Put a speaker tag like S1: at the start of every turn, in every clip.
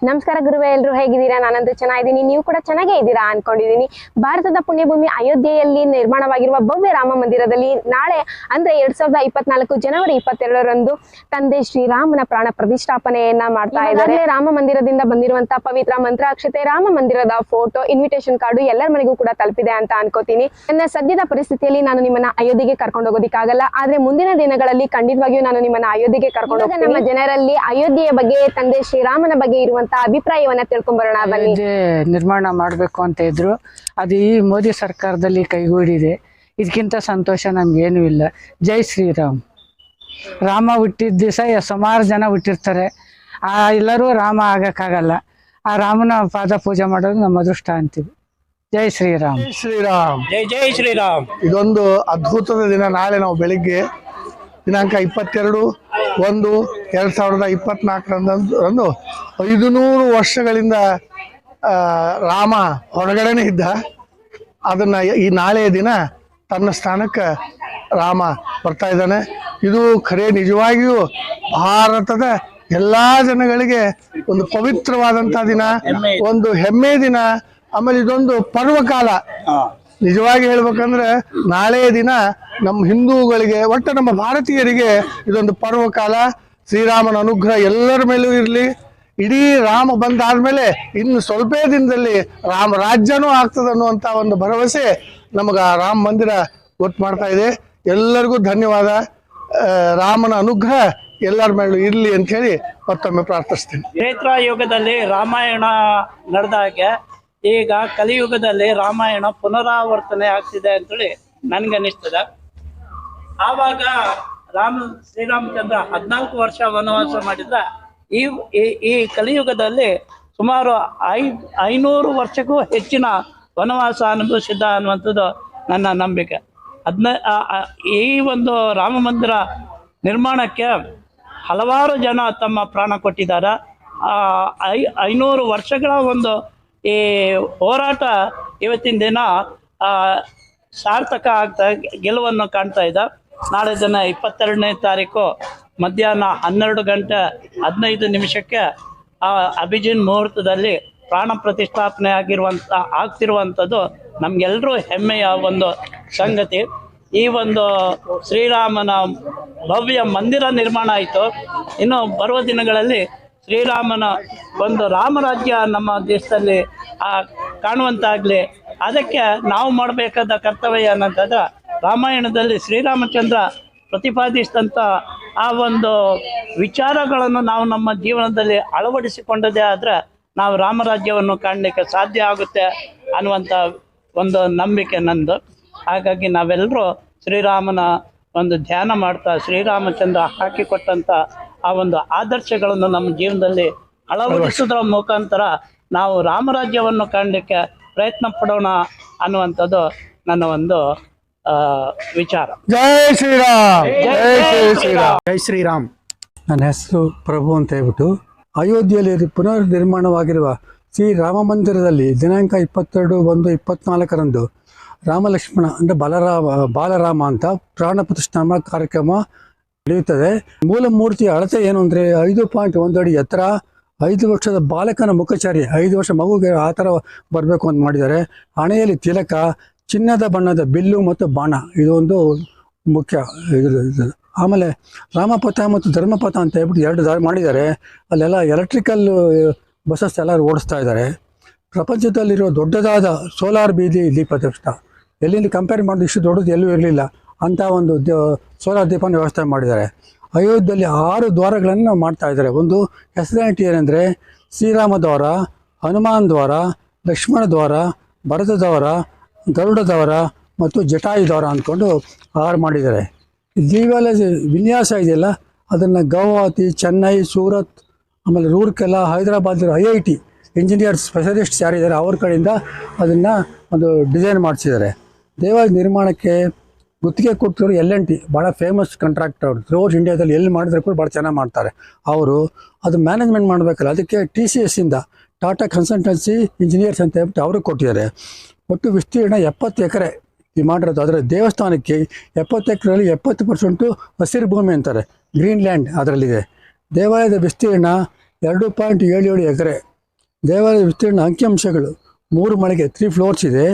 S1: ನಮಸ್ಕಾರ ಗುರುವೇ, ಎಲ್ಲರೂ ಹೇಗಿದ್ದೀರಾ? ನಾನಂತೂ ಚೆನ್ನಾಗಿದ್ದೀನಿ, ನೀವು ಕೂಡ ಚೆನ್ನಾಗೇ ಇದ್ದೀರಾ ಅನ್ಕೊಂಡಿದ್ದೀನಿ. ಭಾರತದ ಪುಣ್ಯಭೂಮಿ ಅಯೋಧ್ಯೆಯಲ್ಲಿ ನಿರ್ಮಾಣವಾಗಿರುವ ಭವ್ಯ ರಾಮ ಮಂದಿರದಲ್ಲಿ ನಾಳೆ ಅಂದ್ರೆ 2024 ಜನವರಿ 22ರಂದು ತಂದೆ ಶ್ರೀರಾಮನ ಪ್ರಾಣ ಪ್ರತಿಷ್ಠಾಪನೆಯನ್ನ ಮಾಡ್ತಾ ಇದ್ದಾರೆ. ರಾಮ ಮಂದಿರದಿಂದ ಬಂದಿರುವಂತಹ ಪವಿತ್ರ ಮಂತ್ರಾಕ್ಷತೆ, ರಾಮ ಮಂದಿರದ ಫೋಟೋ, ಇನ್ವಿಟೇಷನ್ ಕಾರ್ಡು ಎಲ್ಲರ ಮನೆಗೂ ಕೂಡ ತಲುಪಿದೆ ಅಂತ ಅನ್ಕೋತೀನಿ. ನನ್ನ ಸದ್ಯದ ಪರಿಸ್ಥಿತಿಯಲ್ಲಿ ನಾನು ನಿಮ್ಮನ್ನ ಅಯೋಧ್ಯೆಗೆ ಕರ್ಕೊಂಡು ಹೋಗೋದಿಕ್ಕಾಗಲ್ಲ, ಆದ್ರೆ ಮುಂದಿನ ದಿನಗಳಲ್ಲಿ ಖಂಡಿತವಾಗಿಯೂ ನಾನು ನಿಮ್ಮನ್ನ ಅಯೋಧ್ಯೆಗೆ ಕರ್ಕೊಂಡು ಹೋಗ್ತೀನಿ. ನಮ್ಮ ಜನರಲ್ಲಿ ಅಯೋಧ್ಯೆಯ ಬಗ್ಗೆ, ತಂದೆ ಶ್ರೀರಾಮನ ಬಗ್ಗೆ ಇರುವಂತಹ ಅಭಿಪ್ರಾಯವನ್ನ ತಿಳ್ಕೊಂಬರೋಣ ಬನ್ನಿ.
S2: ನಿರ್ಮಾಣ ಮಾಡಬೇಕು ಅಂತ ಇದ್ರು, ಅದು ಈ ಮೋದಿ ಸರ್ಕಾರದಲ್ಲಿ ಕೈಗೂಡಿದೆ. ಇದಕ್ಕಿಂತ ಸಂತೋಷ ನಮ್ಗೇನು ಇಲ್ಲ. ಜೈ ಶ್ರೀರಾಮ್. ರಾಮ ಹುಟ್ಟಿದ ದಿವಸ ಸುಮಾರು ಜನ ಹುಟ್ಟಿರ್ತಾರೆ, ಎಲ್ಲರೂ ರಾಮ ಆಗಕ್ಕಾಗಲ್ಲ. ಆ ರಾಮನ ಪಾದ ಪೂಜೆ ಮಾಡೋದು ನಮ್ಮ ಅದೃಷ್ಟ ಅಂತೀವಿ. ಜೈ ಶ್ರೀರಾಮ್.
S3: ಜೈ ಶ್ರೀರಾಮ್.
S4: ಜೈ ಜೈ ಶ್ರೀರಾಮ್.
S3: ಇದೊಂದು ಅದ್ಭುತದ ದಿನ. ನಾಳೆ ನಾವು ಬೆಳಿಗ್ಗೆ ದಿನಾಂಕ 22/1/2024ರಂದು 500 ವರ್ಷಗಳಿಂದ ರಾಮ ಹೊರಗಡೆನೇ ಇದ್ದ. ಅದನ್ನ ಈ ನಾಳೆಯ ದಿನ ತನ್ನ ಸ್ಥಾನಕ್ಕೆ ರಾಮ ಬರ್ತಾ ಇದ್ದಾನೆ. ಇದು ಖರೇ ನಿಜವಾಗಿಯೂ ಭಾರತದ ಎಲ್ಲಾ ಜನಗಳಿಗೆ ಒಂದು ಪವಿತ್ರವಾದಂತ ದಿನ, ಒಂದು ಹೆಮ್ಮೆ ದಿನ. ಆಮೇಲೆ ಇದೊಂದು ಪರ್ವಕಾಲ. ನಿಜವಾಗಿ ಹೇಳ್ಬೇಕಂದ್ರೆ ನಾಳೆಯ ದಿನ ನಮ್ಮ ಹಿಂದೂಗಳಿಗೆ, ಒಟ್ಟು ನಮ್ಮ ಭಾರತೀಯರಿಗೆ ಇದೊಂದು ಪರ್ವಕಾಲ. ಶ್ರೀರಾಮನ ಅನುಗ್ರಹ ಎಲ್ಲರ ಮೇಲೂ ಇರಲಿ. ಇಡೀ ರಾಮ ಬಂದಾದ್ಮೇಲೆ ಇನ್ನು ಸ್ವಲ್ಪ ದಿನದಲ್ಲಿ ರಾಮ ರಾಜ್ಯನೂ ಆಗ್ತದೆ ಅನ್ನುವಂಥ ಒಂದು ಭರವಸೆ ನಮಗ ರಾಮ ಮಂದಿರ ಗೊತ್ತು ಮಾಡ್ತಾ ಇದೆ. ಎಲ್ಲರಿಗೂ ಧನ್ಯವಾದ. ರಾಮನ ಅನುಗ್ರಹ ಎಲ್ಲರ ಮೇಲೂ ಇರಲಿ ಅಂತ ಹೇಳಿ ಮತ್ತೊಮ್ಮೆ ಪ್ರಾರ್ಥಿಸ್ತೀನಿ.
S4: ತ್ರೇತಾ ಯುಗದಲ್ಲಿ ರಾಮಾಯಣ ನಡೆದ ಹಾಗೆ ಈಗ ಕಲಿಯುಗದಲ್ಲಿ ರಾಮಾಯಣ ಪುನರಾವರ್ತನೆ ಆಗ್ತಿದೆ ಅಂತೇಳಿ ನನ್ಗನ್ನಿಸ್ತದೆ. ಆವಾಗ ಶ್ರೀರಾಮಚಂದ್ರ 14 ವರ್ಷ ವನವಾಸ ಮಾಡಿದ. ಈ ಕಲಿಯುಗದಲ್ಲಿ ಸುಮಾರು 500 ವರ್ಷಕ್ಕೂ ಹೆಚ್ಚಿನ ವನವಾಸ ಅನುಭವಿಸಿದ್ದ ಅನ್ನುವಂಥದ್ದು ನನ್ನ ನಂಬಿಕೆ. ಈ ಒಂದು ರಾಮ ಮಂದಿರ ನಿರ್ಮಾಣಕ್ಕೆ ಹಲವಾರು ಜನ ತಮ್ಮ ಪ್ರಾಣ ಕೊಟ್ಟಿದ್ದಾರೆ. 500 ವರ್ಷಗಳ ಒಂದು ಈ ಹೋರಾಟ ಇವತ್ತಿನ ದಿನ ಸಾರ್ಥಕ ಆಗ್ತಾ ಗೆಲುವನ್ನು ಕಾಣ್ತಾ ಇದೆ. ನಾಳೆ ದಿನ 22ನೇ ತಾರೀಕು ಮಧ್ಯಾಹ್ನ 12:15 ಅಭಿಜಿನ್ ಮುಹೂರ್ತದಲ್ಲಿ ಪ್ರಾಣ ಪ್ರತಿಷ್ಠಾಪನೆ ಆಗ್ತಿರುವಂಥದ್ದು ನಮಗೆಲ್ಲರೂ ಹೆಮ್ಮೆಯ ಒಂದು ಸಂಗತಿ. ಈ ಒಂದು ಶ್ರೀರಾಮನ ಭವ್ಯ ಮಂದಿರ ನಿರ್ಮಾಣ ಆಯಿತು. ಇನ್ನು ಬರುವ ದಿನಗಳಲ್ಲಿ ಶ್ರೀರಾಮನ ಒಂದು ರಾಮರಾಜ್ಯ ನಮ್ಮ ದೇಶದಲ್ಲಿ ಕಾಣುವಂತಾಗಲಿ. ಅದಕ್ಕೆ ನಾವು ಮಾಡಬೇಕಾದ ಕರ್ತವ್ಯ ಏನಂತಂದ್ರೆ, ರಾಮಾಯಣದಲ್ಲಿ ಶ್ರೀರಾಮಚಂದ್ರ ಪ್ರತಿಪಾದಿಸಿದಂಥ ಆ ಒಂದು ವಿಚಾರಗಳನ್ನು ನಾವು ನಮ್ಮ ಜೀವನದಲ್ಲಿ ಅಳವಡಿಸಿಕೊಂಡದೇ ಆದರೆ ನಾವು ರಾಮರಾಜ್ಯವನ್ನು ಕಾಣಲಿಕ್ಕೆ ಸಾಧ್ಯ ಆಗುತ್ತೆ ಅನ್ನುವಂಥ ಒಂದು ನಂಬಿಕೆ ನಂದು. ಹಾಗಾಗಿ ನಾವೆಲ್ಲರೂ ಶ್ರೀರಾಮನ ಒಂದು ಧ್ಯಾನ ಮಾಡ್ತಾ, ಶ್ರೀರಾಮಚಂದ್ರ ಹಾಕಿಕೊಟ್ಟಂಥ ಆ ಒಂದು ಆದರ್ಶಗಳನ್ನು ನಮ್ಮ ಜೀವನದಲ್ಲಿ ಅಳವಡಿಸೋದ್ರ ಮುಖಾಂತರ ನಾವು ರಾಮರಾಜ್ಯವನ್ನು ಕಾಣಲಿಕ್ಕೆ ಪ್ರಯತ್ನ ಪಡೋಣ ಅನ್ನುವಂಥದ್ದು ನನ್ನ ಒಂದು ವಿಚಾರ.
S3: ಜೈ ಶ್ರೀರಾಮ್. ಜೈ ಶ್ರೀರಾಮ್.
S5: ಜೈ ಶ್ರೀರಾಮ್. ನನ್ನ ಹೆಸರು ಪ್ರಭು ಅಂತ ಹೇಳ್ಬಿಟ್ಟು, ಅಯೋಧ್ಯೆಯಲ್ಲಿ ಪುನರ್ ನಿರ್ಮಾಣವಾಗಿರುವ ಶ್ರೀ ರಾಮ ಮಂದಿರದಲ್ಲಿ ದಿನಾಂಕ 22/1/2024ರಂದು ರಾಮಲಕ್ಷ್ಮಣ ಅಂದರೆ ಬಾಲರಾಮ ಅಂತ ಪ್ರಾಣ ಪ್ರತಿಷ್ಠಾಪನಾ ಕಾರ್ಯಕ್ರಮ ನಡೆಯುತ್ತದೆ. ಮೂಲ ಮೂರ್ತಿಯ ಅಳತೆ ಏನು ಅಂದರೆ 5.1 ಅಡಿ ಎತ್ತರ, 5 ವರ್ಷದ ಬಾಲಕನ ಮುಖಚಾರಿ, 5 ವರ್ಷ ಮಗುಗೆ ಆ ಥರ ಬರಬೇಕು ಅಂತ ಮಾಡಿದ್ದಾರೆ. ಹಣೆಯಲ್ಲಿ ತಿಲಕ, ಚಿನ್ನದ ಬಣ್ಣದ ಬಿಲ್ಲು ಮತ್ತು ಬಾಣ, ಇದೊಂದು ಮುಖ್ಯ. ಆಮೇಲೆ ರಾಮಪಥ ಮತ್ತು ಧರ್ಮಪಥ ಅಂತ ಹೇಳ್ಬಿಟ್ಟು 2 ದಾರಿ ಮಾಡಿದ್ದಾರೆ. ಅಲ್ಲೆಲ್ಲ ಎಲೆಕ್ಟ್ರಿಕಲ್ ಬಸ್ಸಸ್ ಎಲ್ಲರೂ ಓಡಿಸ್ತಾ ಇದ್ದಾರೆ. ಪ್ರಪಂಚದಲ್ಲಿರೋ ದೊಡ್ಡದಾದ ಸೋಲಾರ್ ಬೀದಿ ದೀಪ ದೀಪ ಎಲ್ಲಿಂದ ಕಂಪೇರ್ ಮಾಡಿದ್ರೆ ಇಷ್ಟು ದೊಡ್ಡದು ಎಲ್ಲೂ ಇರಲಿಲ್ಲ ಅಂತ ಒಂದು ಸೋಲಾರ್ ದೀಪನ ವ್ಯವಸ್ಥೆ ಮಾಡಿದ್ದಾರೆ. ಅಯೋಧ್ಯೆಯಲ್ಲಿ 6 ದ್ವಾರಗಳನ್ನು ಮಾಡ್ತಾ ಇದ್ದಾರೆ. ಒಂದು ಹೆಸರಿನಿಟ್ಟು ಏನಂದರೆ ಶ್ರೀರಾಮ ದ್ವಾರ, ಹನುಮಾನ್ ದ್ವಾರ, ಲಕ್ಷ್ಮಣ ದ್ವಾರ, ಭರತ ದ್ವಾರ, ಗರುಡ ದ್ವಾರ ಮತ್ತು ಜಟಾಯು ದ್ವಾರ ಅಂದ್ಕೊಂಡು 6 ಮಾಡಿದ್ದಾರೆ. ಇವೆಲ್ಲ ವಿನ್ಯಾಸ ಇದೆಯಲ್ಲ, ಅದನ್ನು ಗೌಹಾತಿ, ಚೆನ್ನೈ, ಸೂರತ್, ಆಮೇಲೆ Rourkela, Hyderabad IIT engineers specialists ಯಾರಿದ್ದಾರೆ ಅವ್ರ ಕಡೆಯಿಂದ ಅದನ್ನು ಒಂದು ಡಿಸೈನ್ ಮಾಡಿಸಿದ್ದಾರೆ. ದೇವಾಲಯ ನಿರ್ಮಾಣಕ್ಕೆ ಗುತ್ತಿಗೆ ಕೊಟ್ಟರು L&T, ಭಾಳ ಫೇಮಸ್ ಕಾಂಟ್ರಾಕ್ಟರ್ ಅವರು. ಥ್ರೂಔಟ್ ಇಂಡಿಯಾದಲ್ಲಿ ಎಲ್ಲಿ ಮಾಡಿದ್ರೆ ಕೂಡ ಭಾಳ ಚೆನ್ನಾಗಿ ಮಾಡ್ತಾರೆ ಅವರು. ಅದು ಮ್ಯಾನೇಜ್ಮೆಂಟ್ ಮಾಡಬೇಕಲ್ಲ, ಅದಕ್ಕೆ TCS ಇಂದ ಟಾಟಾ ಕನ್ಸಲ್ಟೆನ್ಸಿ ಇಂಜಿನಿಯರ್ಸ್ ಅಂತ ಹೇಳ್ಬಿಟ್ಟು ಅವ್ರಿಗೆ ಕೊಟ್ಟಿದ್ದಾರೆ. ಒಟ್ಟು ವಿಸ್ತೀರ್ಣ 70 ಎಕರೆ ಈ ಮಾಡಿರೋದು. ಅದರ ದೇವಸ್ಥಾನಕ್ಕೆ 70 ಎಕರೆಯಲ್ಲಿ 70% ಹಸಿರು ಭೂಮಿ ಅಂತಾರೆ, ಗ್ರೀನ್ ಲ್ಯಾಂಡ್ ಅದರಲ್ಲಿದೆ. ದೇವಾಲಯದ ವಿಸ್ತೀರ್ಣ 2.77 ಎಕರೆ. ದೇವಾಲಯದ ವಿಸ್ತೀರ್ಣ ಅಂಕಿಅಂಶಗಳು 3 ಮಳಿಗೆ 3 ಫ್ಲೋರ್ಸ್ ಇದೆ.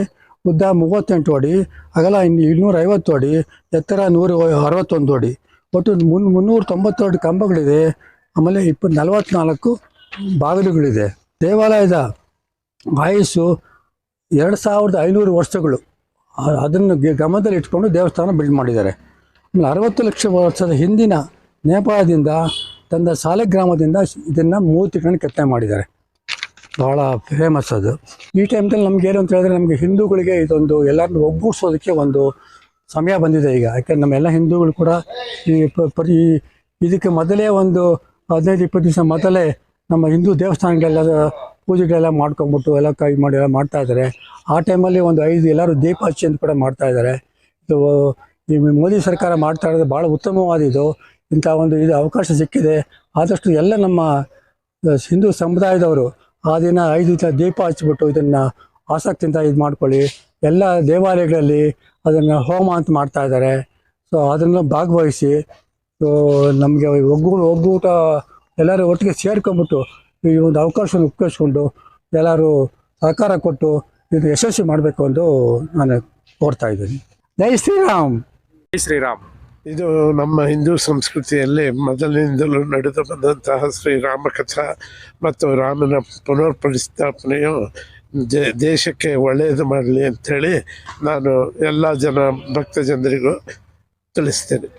S5: ಉದ್ದ 38 ಅಡಿ, ಅಗಲ 250 ಅಡಿ, ಎತ್ತರ 161 ಅಡಿ. ಒಟ್ಟು 392 ಕಂಬಗಳಿದೆ. ಆಮೇಲೆ 44 ಬಾಗಿಲುಗಳಿದೆ. ದೇವಾಲಯದ ಆಯುಸ್ಸು 2500 ವರ್ಷಗಳು. ಅದನ್ನು ಗಮನದಲ್ಲಿ ಇಟ್ಕೊಂಡು ದೇವಸ್ಥಾನ ಬಿಲ್ಡ್ ಮಾಡಿದ್ದಾರೆ. ಆಮೇಲೆ 60 ಲಕ್ಷ ವರ್ಷದ ಹಿಂದಿನ ನೇಪಾಳದಿಂದ ತಂದ ಸಾಲಿಗ್ರಾಮದಿಂದ ಇದನ್ನು ಮೂರ್ತಿಗಳನ್ನು ಕೆತ್ತನೆ ಮಾಡಿದ್ದಾರೆ. ಭಾಳ ಫೇಮಸ್ ಅದು. ಈ ಟೈಮ್ದಲ್ಲಿ ನಮ್ಗೆ ಏನು ಅಂತ ಹೇಳಿದ್ರೆ, ನಮಗೆ ಹಿಂದೂಗಳಿಗೆ ಇದೊಂದು ಎಲ್ಲರನ್ನೂ ಒಗ್ಗೂಡಿಸೋದಕ್ಕೆ ಒಂದು ಸಮಯ ಬಂದಿದೆ ಈಗ. ಯಾಕೆಂದ್ರೆ ನಮ್ಮೆಲ್ಲ ಹಿಂದೂಗಳು ಕೂಡ ಈ ಇದಕ್ಕೆ ಮೊದಲೇ ಒಂದು 15-20 ದಿವಸ ಮೊದಲೇ ನಮ್ಮ ಹಿಂದೂ ದೇವಸ್ಥಾನಗಳೆಲ್ಲ ಪೂಜೆಗಳೆಲ್ಲ ಮಾಡ್ಕೊಂಬಿಟ್ಟು ಎಲ್ಲ ಕೈ ಮಾಡಿ ಎಲ್ಲ ಮಾಡ್ತಾಯಿದ್ದಾರೆ. ಆ ಟೈಮಲ್ಲಿ ಒಂದು 5 ಎಲ್ಲರೂ ದೀಪ ಹಚ್ಚಿ ಅಂತ ಕೂಡ ಮಾಡ್ತಾಯಿದ್ದಾರೆ. ಇದು ಈ ಮೋದಿ ಸರ್ಕಾರ ಮಾಡ್ತಾ ಇರೋದು ಭಾಳ ಉತ್ತಮವಾದ ಇಂಥ ಒಂದು ಅವಕಾಶ ಸಿಕ್ಕಿದೆ. ಆದಷ್ಟು ಎಲ್ಲ ನಮ್ಮ ಹಿಂದೂ ಸಮುದಾಯದವರು ಆ ದಿನ 5 ದಿನ ದೀಪ ಹಚ್ಚಿಬಿಟ್ಟು ಇದನ್ನು ಆಸಕ್ತಿಯಿಂದ ಮಾಡ್ಕೊಳ್ಳಿ. ಎಲ್ಲ ದೇವಾಲಯಗಳಲ್ಲಿ ಅದನ್ನು ಹೋಮ ಅಂತ ಮಾಡ್ತಾ ಇದ್ದಾರೆ. ಸೊ ಅದನ್ನು ಭಾಗವಹಿಸಿ ನಮಗೆ ಒಗ್ಗೂಟ ಎಲ್ಲರೂ ಒಟ್ಟಿಗೆ ಸೇರ್ಕೊಂಬಿಟ್ಟು ಈ ಒಂದು ಅವಕಾಶವನ್ನು ಉಪಯೋಗಿಸ್ಕೊಂಡು ಎಲ್ಲರೂ ಸಹಕಾರ ಕೊಟ್ಟು ಇದು ಯಶಸ್ವಿ ಮಾಡಬೇಕು ಎಂದು ನಾನು ಕೋರ್ತಾ ಇದ್ದೀನಿ. ಜೈ ಶ್ರೀರಾಮ್.
S6: ಜೈ ಶ್ರೀರಾಮ್.
S3: ಇದು ನಮ್ಮ ಹಿಂದೂ ಸಂಸ್ಕೃತಿಯಲ್ಲಿ ಮೊದಲಿನಿಂದಲೂ ನಡೆದು ಬಂದಂತಹ ಶ್ರೀರಾಮ ಕಥಾ ಮತ್ತು ರಾಮನ ಪುನರ್ ಪ್ರತಿಷ್ಠಾಪನೆಯು ದೇಶಕ್ಕೆ ಒಳ್ಳೆಯದು ಮಾಡಲಿ ಅಂಥೇಳಿ ನಾನು ಎಲ್ಲ ಭಕ್ತಜನರಿಗೂ ತಿಳಿಸ್ತೇನೆ.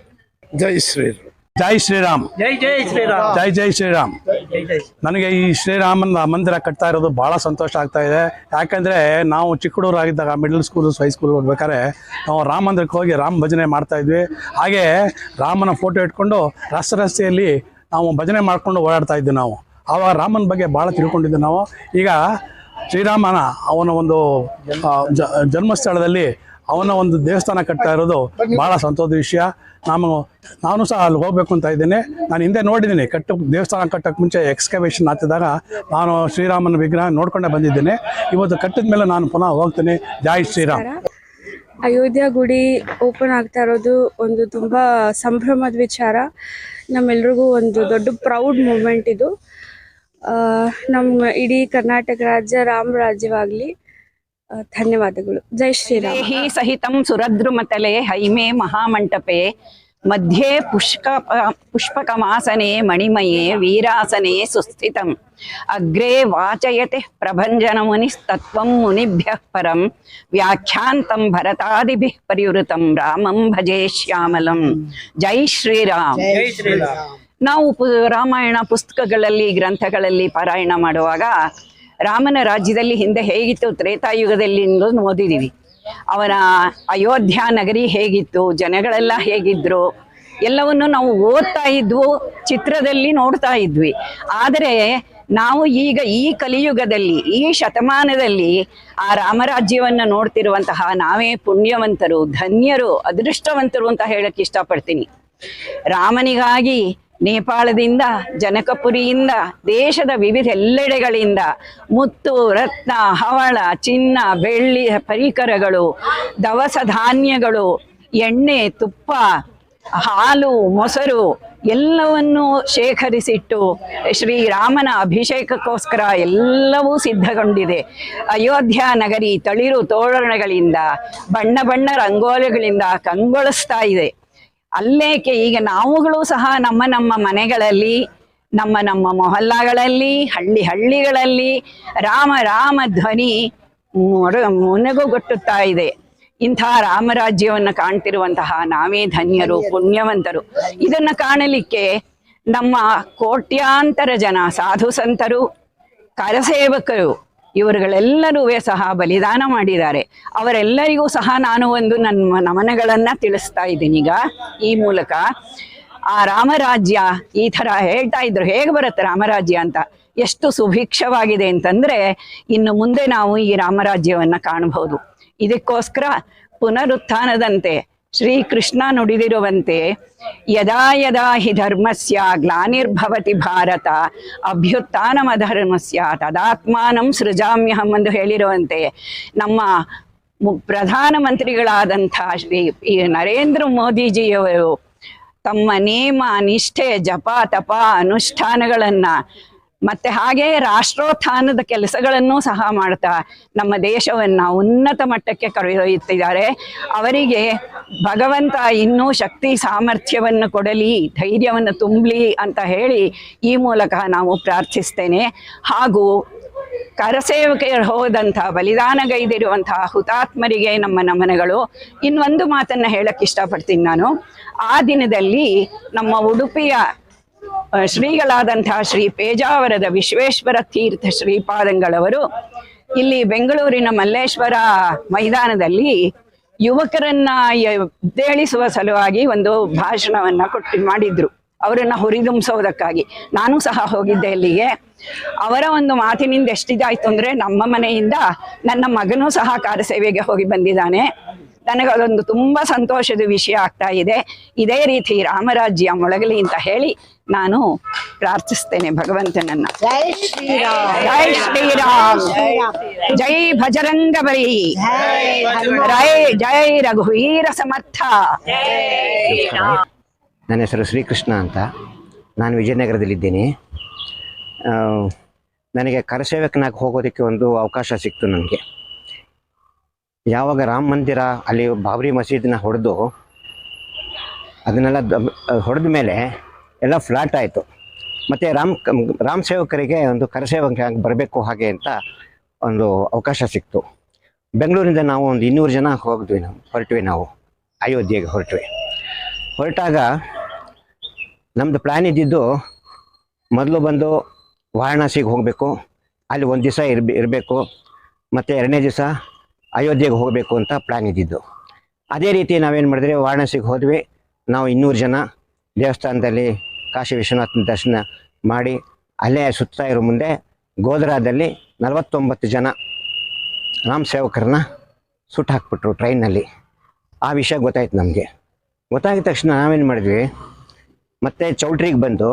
S3: ಜೈ ಶ್ರೀರಾಮ್.
S6: ಜೈ ಶ್ರೀರಾಮ್.
S4: ಜೈ ಜೈ ಶ್ರೀರಾಮ್.
S6: ಜೈ ಜೈ ಶ್ರೀರಾಮ್. ನನಗೆ ಈ ಶ್ರೀರಾಮನ ಮಂದಿರ ಕಟ್ತಾ ಇರೋದು ಭಾಳ ಸಂತೋಷ ಆಗ್ತಾ ಇದೆ. ಯಾಕಂದರೆ ನಾವು ಚಿಕ್ಕ ಹುಡುಗರಾಗಿದ್ದಾಗ ಮಿಡಲ್ ಸ್ಕೂಲ್ ಹೈಸ್ಕೂಲ್ ಹೋಗ್ಬೇಕಾದ್ರೆ ನಾವು ರಾಮ ಮಂದಿರಕ್ಕೆ ಹೋಗಿ ರಾಮ ಭಜನೆ ಮಾಡ್ತಾಯಿದ್ವಿ. ಹಾಗೆ ರಾಮನ ಫೋಟೋ ಇಟ್ಕೊಂಡು ರಸ್ತೆಯಲ್ಲಿ ನಾವು ಭಜನೆ ಮಾಡ್ಕೊಂಡು ಓಡಾಡ್ತಾ ಇದ್ವಿ. ನಾವು ಆವಾಗ ರಾಮನ ಬಗ್ಗೆ ಭಾಳ ತಿಳ್ಕೊಂಡಿದ್ವಿ ನಾವು. ಈಗ ಶ್ರೀರಾಮನ ಅವನ ಒಂದು ಜನ್ಮಸ್ಥಳದಲ್ಲಿ ಅವನ ಒಂದು ದೇವಸ್ಥಾನ ಕಟ್ತಾ ಇರೋದು ಭಾಳ ಸಂತೋಷದ ವಿಷಯ. ನಾನು ಸಹ ಅಲ್ಲಿ ಹೋಗಬೇಕು ಅಂತ ಇದ್ದೇನೆ. ನಾನು ಹಿಂದೆ ನೋಡಿದ್ದೀನಿ ದೇವಸ್ಥಾನ ಕಟ್ಟೋಕ್ಕೆ ಮುಂಚೆ ಎಕ್ಸ್ಕವೇಷನ್ ಆಗ್ತಿದ್ದಾಗ ನಾನು ಶ್ರೀರಾಮನ ವಿಗ್ರಹ ನೋಡ್ಕೊಂಡೇ ಬಂದಿದ್ದೇನೆ. ಇವತ್ತು ಕಟ್ಟಿದ ಮೇಲೆ ನಾನು ಪುನಃ ಹೋಗ್ತೇನೆ. ಜೈ ಶ್ರೀರಾಮ್.
S7: ಅಯೋಧ್ಯ ಗುಡಿ ಓಪನ್ ಆಗ್ತಾ ಇರೋದು ಒಂದು ತುಂಬ ಸಂಭ್ರಮದ ವಿಚಾರ. ನಮ್ಮೆಲ್ರಿಗೂ ಒಂದು ದೊಡ್ಡ ಪ್ರೌಡ್ ಮೂಮೆಂಟ್ ಇದು. ನಮ್ಮ ಇಡೀ ಕರ್ನಾಟಕ ರಾಜ್ಯ ರಾಮ ರಾಜ್ಯವಾಗಲಿ. ಧನ್ಯವಾದಗಳು. ಜೈ ಶ್ರೀರಾಮ್.
S8: ಹಿ ಸಹಿತಂ ಸುರದ್ರುಮತಲೆ ಹೈಮೆ ಮಹಾಮಂಟಪೆ ಮಧ್ಯೆ ಪುಷ್ಪಕಮಾಸನೆ ಮಣಿಮಯೇ ವೀರಾಸನೆ ಸುಸ್ಥಿತಂ ಅಗ್ರೆ ವಾಚಯತೆ ಪ್ರಭಂಜನ ಮುನಿಸ್ತತ್ವಂ ಮುನಿಭ್ಯಃ ಪರಂ ವ್ಯಾಖ್ಯಾಂತಂ ಭರತಾದಿಭಿಃ ಪರಿವೃತಂ ರಾಮಂ ಭಜೆ ಶ್ಯಾಮಲಂ. ಜೈ ಶ್ರೀರಾಮ್.
S4: ಜೈ ಶ್ರೀರಾಮ್.
S8: ನಾವು ರಾಮಾಯಣ ಪುಸ್ತಕಗಳಲ್ಲಿ ಗ್ರಂಥಗಳಲ್ಲಿ ಪಾರಾಯಣ ಮಾಡುವಾಗ ರಾಮನ ರಾಜ್ಯದಲ್ಲಿ ಹಿಂದೆ ಹೇಗಿತ್ತು ತ್ರೇತಾಯುಗದಲ್ಲಿ ಓದಿದ್ದೀವಿ. ಅವನ ಅಯೋಧ್ಯ ನಗರಿ ಹೇಗಿತ್ತು, ಜನಗಳೆಲ್ಲ ಹೇಗಿದ್ರು ಎಲ್ಲವನ್ನು ನಾವು ಓದ್ತಾ ಇದ್ವು, ಚಿತ್ರದಲ್ಲಿ ನೋಡ್ತಾ ಇದ್ವಿ. ಆದರೆ ನಾವು ಈಗ ಈ ಕಲಿಯುಗದಲ್ಲಿ ಈ ಶತಮಾನದಲ್ಲಿ ಆ ರಾಮರಾಜ್ಯವನ್ನು ನೋಡ್ತಿರುವಂತಹ ನಾವೇ ಪುಣ್ಯವಂತರು, ಧನ್ಯರು, ಅದೃಷ್ಟವಂತರು ಅಂತ ಹೇಳಕ್ಕೆ ಇಷ್ಟಪಡ್ತೀನಿ. ರಾಮನಿಗಾಗಿ ನೇಪಾಳದಿಂದ, ಜನಕಪುರಿಯಿಂದ, ದೇಶದ ವಿವಿಧ ಎಲ್ಲೆಡೆಗಳಿಂದ ಮುತ್ತು, ರತ್ನ, ಹವಳ, ಚಿನ್ನ, ಬೆಳ್ಳಿ ಪರಿಕರಗಳು, ದವಸ ಧಾನ್ಯಗಳು, ಎಣ್ಣೆ, ತುಪ್ಪ, ಹಾಲು, ಮೊಸರು ಎಲ್ಲವನ್ನೂ ಶೇಖರಿಸಿಟ್ಟು ಶ್ರೀರಾಮನ ಅಭಿಷೇಕಕ್ಕೋಸ್ಕರ ಎಲ್ಲವೂ ಸಿದ್ಧಗೊಂಡಿದೆ. ಅಯೋಧ್ಯ ನಗರಿ ತಳಿರು ತೋರಣಗಳಿಂದ, ಬಣ್ಣ ಬಣ್ಣ ರಂಗೋಲಿಗಳಿಂದ ಕಂಗೊಳಿಸ್ತಾ ಇದೆ. ಅಲ್ಲೇಕೆ ಈಗ ನಾವುಗಳು ಸಹ ನಮ್ಮ ನಮ್ಮ ಮನೆಗಳಲ್ಲಿ, ನಮ್ಮ ನಮ್ಮ ಮೊಹಲ್ಲಾಗಳಲ್ಲಿ, ಹಳ್ಳಿಗಳಲ್ಲಿ ರಾಮ ರಾಮ ಧ್ವನಿ ಮುನಗುಗೊಟ್ಟುತ್ತಾ ಇದೆ. ಇಂಥ ರಾಮರಾಜ್ಯವನ್ನು ಕಾಣ್ತಿರುವಂತಹ ನಾವೇ ಧನ್ಯರು, ಪುಣ್ಯವಂತರು. ಇದನ್ನ ಕಾಣಲಿಕ್ಕೆ ನಮ್ಮ ಕೋಟ್ಯಾಂತರ ಜನ ಸಾಧು ಸಂತರು, ಕರಸೇವಕರು ಇವರುಗಳೆಲ್ಲರೂ ಸಹ ಬಲಿದಾನ ಮಾಡಿದ್ದಾರೆ. ಅವರೆಲ್ಲರಿಗೂ ಸಹ ನಾನು ಒಂದು ನನ್ನ ನಮನಗಳನ್ನ ತಿಳಿಸ್ತಾ ಇದ್ದೀನಿ ಈಗ ಈ ಮೂಲಕ. ಆ ರಾಮರಾಜ್ಯ ಈ ಥರ ಹೇಳ್ತಾ ಇದ್ರು, ಹೇಗೆ ಬರುತ್ತೆ ರಾಮರಾಜ್ಯ ಅಂತ. ಎಷ್ಟು ಸುಭಿಕ್ಷವಾಗಿದೆ ಅಂತಂದ್ರೆ ಇನ್ನು ಮುಂದೆ ನಾವು ಈ ರಾಮರಾಜ್ಯವನ್ನ ಕಾಣಬಹುದು. ಇದಕ್ಕೋಸ್ಕರ ಪುನರುತ್ಥಾನದಂತೆ ಶ್ರೀಕೃಷ್ಣ ನುಡಿದಿರುವಂತೆ ಯದಾ ಯದಾ ಹಿ ಧರ್ಮಸ್ಯ ಗ್ಲಾನಿರ್ಭವತಿ ಭಾರತ ಅಭ್ಯುತ್ಥಾನಮಧರ್ಮಸ್ಯ ತದಾತ್ಮಾನಂ ಸೃಜಾಮ್ಯಹಂ ಎಂದು ಹೇಳಿರುವಂತೆ ನಮ್ಮ ಪ್ರಧಾನಮಂತ್ರಿಗಳಾದಂಥ ಶ್ರೀ ನರೇಂದ್ರ ಮೋದಿಜಿಯವರು ತಮ್ಮ ನೇಮ ನಿಷ್ಠೆ ಜಪ ತಪ ಅನುಷ್ಠಾನಗಳನ್ನ ಮತ್ತೆ ಹಾಗೆ ರಾಷ್ಟ್ರೋತ್ಥಾನದ ಕೆಲಸಗಳನ್ನು ಸಹ ಮಾಡ್ತಾ ನಮ್ಮ ದೇಶವನ್ನ ಉನ್ನತ ಮಟ್ಟಕ್ಕೆ ಕರೆದೊಯ್ಯುತ್ತಿದ್ದಾರೆ. ಅವರಿಗೆ ಭಗವಂತ ಇನ್ನೂ ಶಕ್ತಿ ಸಾಮರ್ಥ್ಯವನ್ನು ಕೊಡಲಿ, ಧೈರ್ಯವನ್ನು ತುಂಬಲಿ ಅಂತ ಹೇಳಿ ಈ ಮೂಲಕ ನಾವು ಪ್ರಾರ್ಥಿಸ್ತೇನೆ. ಹಾಗೂ ಕರಸೇವಕರು ಹೋದಂಥ ಬಲಿದಾನಗೈದಿರುವಂತಹ ಹುತಾತ್ಮರಿಗೆ ನಮ್ಮ ನಮನಗಳು. ಇನ್ನೊಂದು ಮಾತನ್ನು ಹೇಳಕ್ಕೆ ಇಷ್ಟಪಡ್ತೀನಿ ನಾನು. ಆ ದಿನದಲ್ಲಿ ನಮ್ಮ ಉಡುಪಿಯ ಶ್ರೀಗಳಾದಂತಹ ಶ್ರೀ ಪೇಜಾವರದ ವಿಶ್ವೇಶ್ವರ ತೀರ್ಥ ಶ್ರೀಪಾದಂಗಳವರು ಇಲ್ಲಿ ಬೆಂಗಳೂರಿನ ಮಲ್ಲೇಶ್ವರ ಮೈದಾನದಲ್ಲಿ ಯುವಕರನ್ನ ಎದ್ದೇಳಿಸುವ ಸಲುವಾಗಿ ಒಂದು ಭಾಷಣವನ್ನ ಮಾಡಿದ್ರು, ಅವರನ್ನ ಹುರಿದುಂಬಿಸೋದಕ್ಕಾಗಿ. ನಾನು ಸಹ ಹೋಗಿದ್ದೆ ಅಲ್ಲಿಗೆ. ಅವರ ಒಂದು ಮಾತಿನಿಂದ ಎಷ್ಟಿದಾಯ್ತು ಅಂದ್ರೆ, ನಮ್ಮ ಮನೆಯಿಂದ ನನ್ನ ಮಗನೂ ಸಹ ಕಾರಸೇವೆಗೆ ಹೋಗಿ ಬಂದಿದ್ದಾನೆ. ನನಗೆ ಅದೊಂದು ತುಂಬಾ ಸಂತೋಷದ ವಿಷಯ ಆಗ್ತಾ ಇದೆ. ಇದೇ ರೀತಿ ರಾಮರಾಜ್ಯ ಮೊಳಗಲಿ ಅಂತ ಹೇಳಿ ನಾನು ಪ್ರಾರ್ಥಿಸ್ತೇನೆ ಭಗವಂತನನ್ನ. ಜೈ ಶ್ರೀರಾಮ್, ಜೈ ಭಜರಂಗಬಲಿ, ಜೈ ರಘುವೀರ ಸಮರ್ಥ.
S9: ನನ್ನ ಹೆಸರು ಶ್ರೀಕೃಷ್ಣ ಅಂತ. ನಾನು ವಿಜಯನಗರದಲ್ಲಿದ್ದೇನೆ. ನನಗೆ ಕರಸೇವಕನಾಗಿ ಹೋಗೋದಕ್ಕೆ ಒಂದು ಅವಕಾಶ ಸಿಕ್ತು. ನನಗೆ ಯಾವಾಗ ರಾಮ ಮಂದಿರ ಅಲ್ಲಿ ಬಾಬರಿ ಮಸೀದಿನ ಹೊಡೆದು ಅದನ್ನೆಲ್ಲ ಹೊಡೆದ ಮೇಲೆ ಎಲ್ಲ ಫ್ಲಾಟ್ ಆಯಿತು. ಮತ್ತು ರಾಮ ಸೇವಕರಿಗೆ ಒಂದು ಕರಸೇವಕನಾಗಿ ಬರಬೇಕು ಹಾಗೆ ಅಂತ ಒಂದು ಅವಕಾಶ ಸಿಕ್ತು. ಬೆಂಗಳೂರಿಂದ ನಾವು ಒಂದು 200 ಜನ ಹೊರಟ್ವಿ. ನಾವು ಅಯೋಧ್ಯೆಗೆ ಹೊರಟಾಗ ನಮ್ಮದು ಪ್ಲ್ಯಾನ್ ಇದ್ದಿದ್ದು, ಮೊದಲು ಬಂದು ವಾರಣಾಸಿಗೆ ಹೋಗಬೇಕು, ಅಲ್ಲಿ ಒಂದು ದಿವಸ ಇರಬೇಕು, ಮತ್ತು 2ನೇ ದಿವಸ ಅಯೋಧ್ಯೆಗೆ ಹೋಗಬೇಕು ಅಂತ ಪ್ಲ್ಯಾನ್ ಇದ್ದಿದ್ದು. ಅದೇ ರೀತಿ ನಾವೇನು ಮಾಡಿದ್ವಿ, ವಾರಣಾಸಿಗೆ ಹೋದ್ವಿ. ನಾವು 200 ಜನ ದೇವಸ್ಥಾನದಲ್ಲಿ ಕಾಶಿ ವಿಶ್ವನಾಥನ ದರ್ಶನ ಮಾಡಿ ಅಲ್ಲೇ ಸುತ್ತಾ ಇರೋ ಮುಂದೆ ಗೋಧ್ರಾದಲ್ಲಿ 49 ಜನ ರಾಮ ಸೇವಕರನ್ನ ಸುಟ್ಟು ಹಾಕ್ಬಿಟ್ರು ಟ್ರೈನಲ್ಲಿ. ಆ ವಿಷಯ ಗೊತ್ತಾಯ್ತು ನಮಗೆ. ಗೊತ್ತಾಗಿದ ತಕ್ಷಣ ನಾವೇನು ಮಾಡಿದ್ವಿ, ಮತ್ತೆ ಚೌಲ್ಟ್ರಿಗೆ ಬಂದು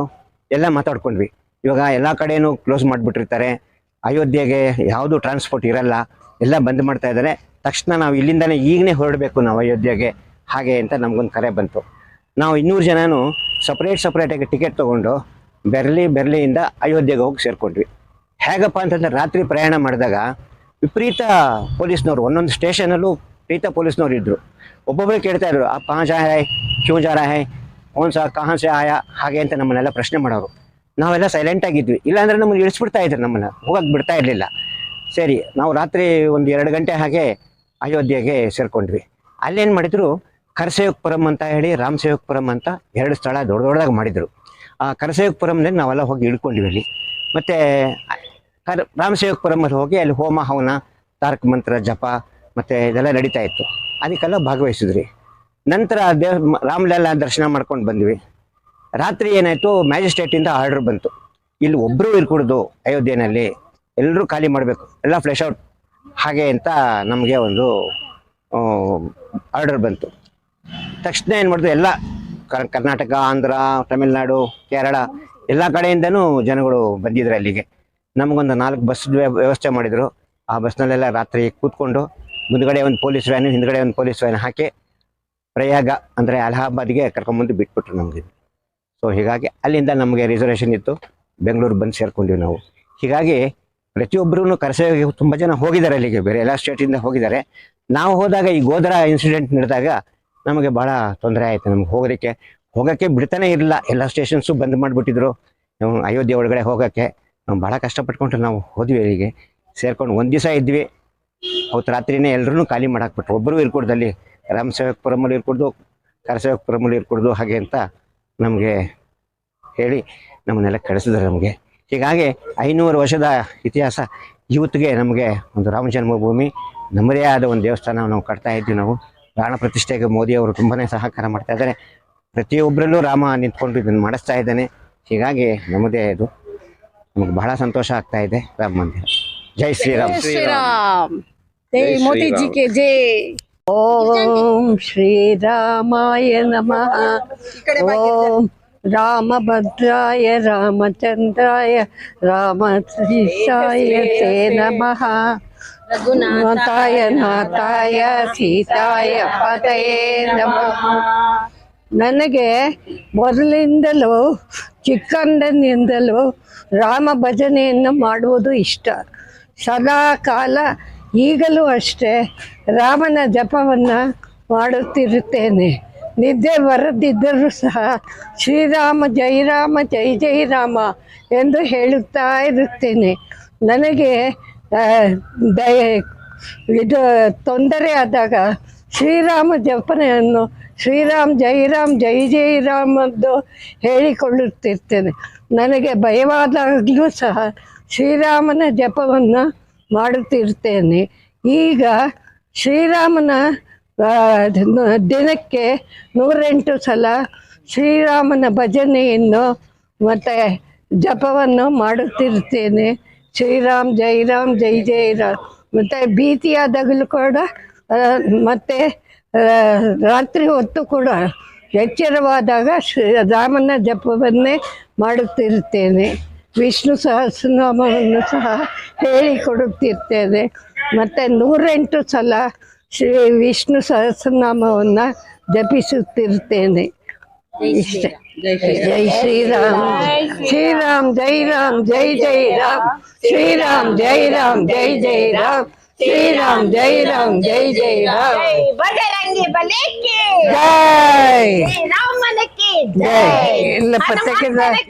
S9: ಎಲ್ಲ ಮಾತಾಡ್ಕೊಂಡ್ವಿ. ಇವಾಗ ಎಲ್ಲ ಕಡೆಯೂ ಕ್ಲೋಸ್ ಮಾಡಿಬಿಟ್ಟಿರ್ತಾರೆ, ಅಯೋಧ್ಯೆಗೆ ಯಾವುದು ಟ್ರಾನ್ಸ್ಪೋರ್ಟ್ ಇರಲ್ಲ, ಎಲ್ಲ ಬಂದ್ ಮಾಡ್ತಾ ಇದ್ದಾರೆ. ತಕ್ಷಣ ನಾವು ಇಲ್ಲಿಂದನೇ ಈಗಲೇ ಹೊರಡಬೇಕು ನಾವು ಅಯೋಧ್ಯೆಗೆ ಹಾಗೆ ಅಂತ ನಮಗೊಂದು ಕರೆ ಬಂತು. ನಾವು 200 ಜನನೂ ಸಪ್ರೇಟಾಗಿ ಟಿಕೆಟ್ ತೊಗೊಂಡು ಬೆರ್ಲಿಯಿಂದ ಅಯೋಧ್ಯೆಗೆ ಹೋಗಿ ಸೇರ್ಕೊಂಡ್ವಿ. ಹೇಗಪ್ಪ ಅಂತಂದ್ರೆ, ರಾತ್ರಿ ಪ್ರಯಾಣ ಮಾಡಿದಾಗ ವಿಪರೀತ ಪೊಲೀಸ್ನವರು, ಒಂದೊಂದು ಸ್ಟೇಷನಲ್ಲೂ ವಿಪರೀತ ಪೊಲೀಸ್ನವ್ರು ಇದ್ದರು. ಒಬ್ಬೊಬ್ಬರು ಕೇಳ್ತಾ ಇದ್ರು, ಆ ಕहाँ जा है, क्यों जा रहा है, कौन सा कहाँ से आया ಹಾಗೆ ಅಂತ ನಮ್ಮನ್ನೆಲ್ಲ ಪ್ರಶ್ನೆ ಮಾಡೋರು. ನಾವೆಲ್ಲ ಸೈಲೆಂಟಾಗಿದ್ವಿ. ಇಲ್ಲಾಂದರೆ ನಮ್ಮನ್ನು ಇಳಿಸ್ಬಿಡ್ತಾ ಇದ್ರು, ನಮ್ಮನ್ನು ಹೋಗಕ್ಕೆ ಬಿಡ್ತಾ ಇರಲಿಲ್ಲ. ಸರಿ, ನಾವು ರಾತ್ರಿ ಒಂದು 2 ಗಂಟೆ ಹಾಗೆ ಅಯೋಧ್ಯೆಗೆ ಸೇರ್ಕೊಂಡ್ವಿ. ಅಲ್ಲೇನು ಮಾಡಿದ್ರು, ಕರಸೇವಕಪುರಂ ಅಂತ ಹೇಳಿ ರಾಮಸೇವಕಪುರಂ ಅಂತ 2 ಸ್ಥಳ ದೊಡ್ಡದಾಗಿ ಮಾಡಿದರು. ಆ ಕರಸೇವಕಪುರಂನಲ್ಲಿ ನಾವೆಲ್ಲ ಹೋಗಿ ಇಳ್ಕೊಂಡ್ವಿ ಅಲ್ಲಿ. ಮತ್ತು ರಾಮಸೇವಕಪುರಮಲ್ಲಿ ಹೋಗಿ ಅಲ್ಲಿ ಹೋಮ ಹವನ, ತಾರಕ ಮಂತ್ರ ಜಪ ಮತ್ತು ಇದೆಲ್ಲ ನಡೀತಾ ಇತ್ತು. ಅದಕ್ಕೆಲ್ಲ ಭಾಗವಹಿಸಿದ್ರಿ. ನಂತರ ರಾಮಲಲ್ಲ ದರ್ಶನ ಮಾಡ್ಕೊಂಡು ಬಂದ್ವಿ. ರಾತ್ರಿ ಏನಾಯಿತು, ಮ್ಯಾಜಿಸ್ಟ್ರೇಟಿಂದ ಆರ್ಡರ್ ಬಂತು, ಇಲ್ಲಿ ಒಬ್ಬರು ಇರ್ಕೂಡ್ದು ಅಯೋಧ್ಯೆಯಲ್ಲಿ, ಎಲ್ಲರೂ ಖಾಲಿ ಮಾಡಬೇಕು, ಎಲ್ಲ ಫ್ಲೆಶ್ ಔಟ್ ಹಾಗೆ ಅಂತ ನಮಗೆ ಒಂದು ಆರ್ಡರ್ ಬಂತು. ತಕ್ಷಣ ಏನು ಮಾಡಿದ್ರು, ಎಲ್ಲ ಕರ್ನಾಟಕ, ಆಂಧ್ರ, ತಮಿಳ್ನಾಡು, ಕೇರಳ ಎಲ್ಲ ಕಡೆಯಿಂದನೂ ಜನಗಳು ಬಂದಿದ್ರು ಅಲ್ಲಿಗೆ. ನಮಗೊಂದು 4 ಬಸ್ ವ್ಯವಸ್ಥೆ ಮಾಡಿದರು. ಆ ಬಸ್ನಲ್ಲೆಲ್ಲ ರಾತ್ರಿ ಕೂತ್ಕೊಂಡು ಮುಂದ್ಗಡೆ ಒಂದು ಪೊಲೀಸ್ ವ್ಯಾನು, ಹಿಂದ್ಗಡೆ ಒಂದು ಪೊಲೀಸ್ ವ್ಯಾನ್ ಹಾಕಿ ಪ್ರಯಾಗ ಅಂದರೆ ಅಲಹಾಬಾದ್ಗೆ ಕರ್ಕೊಂಬಂದು ಬಿಟ್ಬಿಟ್ರು ನಮಗೆ. ಸೊ ಹೀಗಾಗಿ ಅಲ್ಲಿಂದ ನಮಗೆ ರಿಸರ್ವೇಷನ್ ಇತ್ತು, ಬೆಂಗಳೂರು ಬಂದು ಸೇರ್ಕೊಂಡ್ವಿ ನಾವು. ಹೀಗಾಗಿ ಪ್ರತಿಯೊಬ್ಬರೂ ಕರಸೇವೆಗೆ ತುಂಬ ಜನ ಹೋಗಿದ್ದಾರೆ ಅಲ್ಲಿಗೆ, ಬೇರೆ ಎಲ್ಲ ಸ್ಟೇಟಿಂದ ಹೋಗಿದ್ದಾರೆ. ನಾವು ಹೋದಾಗ ಈ ಗೋಧ್ರಾ ಇನ್ಸಿಡೆಂಟ್ ನಡೆದಾಗ ನಮಗೆ ಭಾಳ ತೊಂದರೆ ಆಯಿತು. ನಮ್ಗೆ ಹೋಗೋಕ್ಕೆ ಬಿಡ್ತಾನೆ ಇರಲಿಲ್ಲ. ಎಲ್ಲ ಸ್ಟೇಷನ್ಸು ಬಂದ್ ಮಾಡಿಬಿಟ್ಟಿದ್ರು. ನಾವು ಅಯೋಧ್ಯೆ ಒಳಗಡೆ ಹೋಗೋಕ್ಕೆ ನಾವು ಭಾಳ ಕಷ್ಟಪಟ್ಕೊಂಡು ನಾವು ಹೋದ್ವಿ. ಅಲ್ಲಿಗೆ ಸೇರ್ಕೊಂಡು 1 ದಿವಸ ಇದ್ವಿ. ಅವತ್ತು ರಾತ್ರಿನೇ ಎಲ್ಲರೂ ಖಾಲಿ ಮಾಡಾಕ್ಬಿಟ್ರು. ಒಬ್ಬರು ಇರ್ಕೊಡ್ದಲ್ಲಿ ರಾಮಸೇವಕಪುರಮಲ್ಲಿ ಇರ್ಕೊಡ್ದು, ಕರಸೇವಕಪುರಮಲ್ಲಿ ಇರ್ಕೊಡ್ದು ಹಾಗೆ ಅಂತ ನಮಗೆ ಹೇಳಿ ನಮ್ಮನ್ನೆಲ್ಲ ಕಳಿಸಿದ್ರು ನಮಗೆ. ಹೀಗಾಗಿ 500 ವರ್ಷದ ಇತಿಹಾಸ ಇವತ್ತಿಗೆ ನಮಗೆ ಒಂದು ರಾಮ ಜನ್ಮಭೂಮಿ, ನಮ್ಮದೇ ಆದ ಒಂದು ದೇವಸ್ಥಾನ ನಾವು ಕಟ್ತಾ ಇದ್ವಿ. ನಾವು ಪ್ರಾಣ ಪ್ರತಿಷ್ಠೆಗೆ ಮೋದಿಯವರು ತುಂಬಾ ಸಹಕಾರ ಮಾಡ್ತಾ ಇದ್ದಾರೆ. ಪ್ರತಿಯೊಬ್ಬರಲ್ಲೂ ರಾಮ ನಿಂತ್ಕೊಂಡು ಇದನ್ನು ಮಾಡಿಸ್ತಾ ಇದ್ದಾನೆ. ಹೀಗಾಗಿ ನಮ್ಮದೇ ಇದು ನಮಗೆ ಬಹಳ ಸಂತೋಷ ಆಗ್ತಾ ಇದೆ. ರಾಮ ಮಂದಿರ. ಜೈ ಶ್ರೀರಾಮ್.
S7: ಜೈ ಮೋದಿ ಜಿ ಕೆ ಜೈ.
S10: ಓಂ ಶ್ರೀರಾಮಾಯ ನಮಃ. ಓಂ ರಾಮಭದ್ರಾಯ ರಾಮಚಂದ್ರಾಯ ರಾಮಶ್ರೀಶಾಯ ತೇ ನಮಃ. ರಘುನಾಥಾಯ ನಾಥಾಯ ಸೀತಾಯ ಪತಯೇ ನಮಃ. ನನಗೆ ಮೊದಲಿಂದಲೂ ಚಿಕ್ಕಂದಿನಿಂದಲೂ ರಾಮ ಭಜನೆಯನ್ನು ಮಾಡುವುದು ಇಷ್ಟ. ಸದಾ ಕಾಲ ಈಗಲೂ ಅಷ್ಟೇ ರಾಮನ ಜಪವನ್ನು ಮಾಡುತ್ತಿರುತ್ತೇನೆ. ನಿದ್ದೆ ಬರದಿದ್ದರೂ ಸಹ ಶ್ರೀರಾಮ ಜೈ ಜೈ ರಾಮ ಎಂದು ಹೇಳುತ್ತಾ ಇರುತ್ತೇನೆ. ನನಗೆ ಇದು ತೊಂದರೆ ಆದಾಗ ಶ್ರೀರಾಮ ಜಪನೆಯನ್ನು ಶ್ರೀರಾಮ್ ಜೈ ರಾಮದ್ದು ಹೇಳಿಕೊಳ್ಳುತ್ತಿರ್ತೇನೆ. ನನಗೆ ಭಯವಾದಾಗಲೂ ಸಹ ಶ್ರೀರಾಮನ ಜಪವನ್ನು ಮಾಡುತ್ತಿರ್ತೇನೆ. ಈಗ ಶ್ರೀರಾಮನ ದಿನಕ್ಕೆ 108 ಸಲ ಶ್ರೀರಾಮನ ಭಜನೆಯನ್ನು ಮತ್ತು ಜಪವನ್ನು ಮಾಡುತ್ತಿರ್ತೇನೆ. ಶ್ರೀರಾಮ್ ಜೈ ರಾಮ್ ಮತ್ತು ಭೀತಿಯಾದಾಗಲೂ ಕೂಡ ಮತ್ತು ರಾತ್ರಿ ಹೊತ್ತು ಕೂಡ ಎಚ್ಚರವಾದಾಗ ರಾಮನ ಜಪವನ್ನೇ ಮಾಡುತ್ತಿರುತ್ತೇನೆ. ವಿಷ್ಣು ಸಹಸ್ರನಾಮವನ್ನು ಸಹ ಹೇಳಿಕೊಡುತ್ತಿರ್ತೇನೆ. ಮತ್ತು 108 ಸಲ ಶ್ರೀ ವಿಷ್ಣು ಸಹಸ್ರನಾಮವನ್ನು ಜಪಿಸುತ್ತಿರ್ತೇನೆ. ಇಷ್ಟೇ. ಜೈ ಶ್ರೀರಾಮ್. ಶ್ರೀರಾಮ್ ಜೈ ರಾಮ್ ಜೈ ರಾಮ್. ಶ್ರೀರಾಮ್ ಜೈ ರಾಮ್ ಜೈ ರಾಮ್. ಶ್ರೀರಾಮ್ ಜೈ ರಾಮ್ ಜೈ ರಾಮ್.
S11: ಬಜರಂಗಿ ಬಲಿಗೆ
S10: ಜೈ
S11: ರಾಮನಿಗೆ
S10: ಜೈ. ಎಲ್ಲ ಪತ್ರಿಕೆ